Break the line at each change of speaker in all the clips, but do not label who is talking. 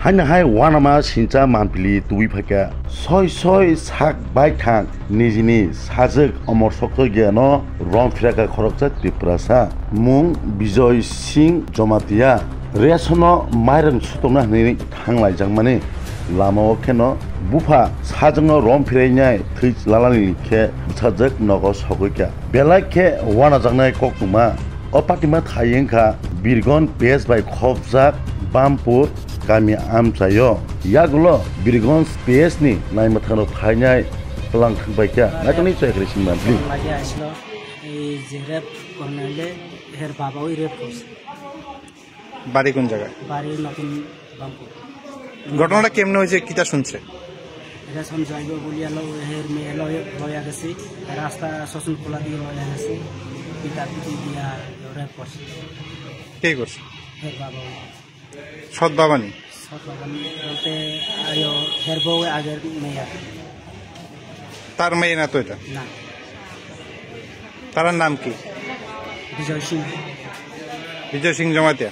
Haina hai wanama sincha manpili tuwi phaka soi sak bai thang nijini sajak amor sokto gyano rom firaka khorokcha tiprasa mung Bijoy Singh Jomatia resono mairang sutongna ni thanglai jangmani lamao kheno bufa sajangno rom firainyai thai lalani khe sajak nogo sokokya belakhe wana jangnai koktuma opatima thayengkha Birgon PS by Khobjak Bampur Kami Amsayo Yagulo Birgon PS ni naimathano thainai pelang thangbaikya nakani chai khrisin manpli
lagi aslo jerep kornale her baba oi rep kos
বাড়ি কোন জায়গায়
বাড়ি নতুন বামপুর
ঘটনাটা কেমনে হয়েছে কিটা শুনছে
এটা সমঝাইবো বলি আলো হের মেয়ে লয়া গেছে রাস্তা শোষণ খোলা দিয়ে লয়া গেছে পিতা পিটি দিয়া রep করছে
কে করছে
হের বাবা
সৎ বাবানি
বলতে আয়ো হের বউ আগের মেয়ে
তার মেয়ে না তো এটা
না
তার নাম কি
বিজয় সিং
বিজয় Singh Jamatia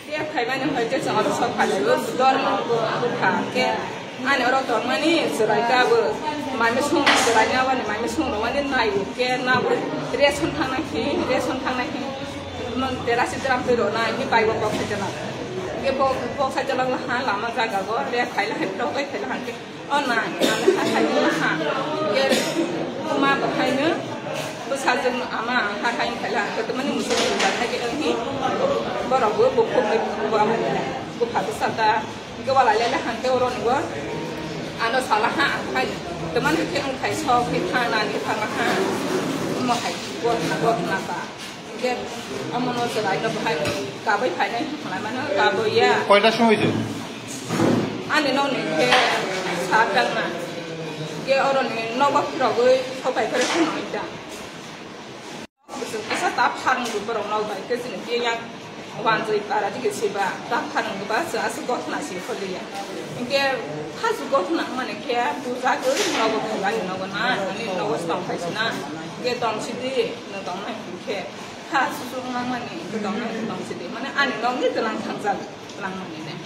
anh ở đâu toàn mà ní sửa lại cả bữa mai mới xuống sửa lại nhau này mai mới xuống rồi đến này cái nào bữa tre xuân thang này khi mình để ra sinh làm từ đó này cái bài bọc phải chân cái bọc phải chân là hàng làm mà ra cả có để khai là hết đâu cái khai là hàng cái on này là khai là hàng cái mà bậc khai nữa bữa sau chân mà khai là cái tụi mình muốn sử dụng là cái ơn hi bữa đầu bữa bụng mình bữa phải bữa sau ta cáiว่าอะไรแล้วหันเตอร์รอนว่าอันนั้นสารหะใครแต่มันแค่องค์ไทยชอบให้ทางนั้นที่ทางละหะมาให้กดนาตาแกเอามันจะได้ก็ให้กาไปภายในอะไรมันนะกาไปยา
কয়টার সময় হয়েছে
อันนี้น้องเนี่ยแค่สาดังมาแกเอารอนเนี่ยนอกบ้านเราก็เข้าไปเพื่อให้หน่อยจ้ะก็สตาร์พังดูปรองเราไปก็สิ่งที่ยังวันจะparaที่เก็บบ้าตาพันก็บ้าจะอาศัยกอดหน้าสิคนเดียวอิงแกถ้าสุกอดหน้ามันแค่ดูจากก็เราก็ไม่ได้เราก็น่าอันนี้เราก็ต้องไปชนะแกต้องสิดีเราต้องไม่แค่ถ้าสุกมันก็ต้องสิดีมันอันนี้เราไม่จะลังทางจัดลังมันเนี่ย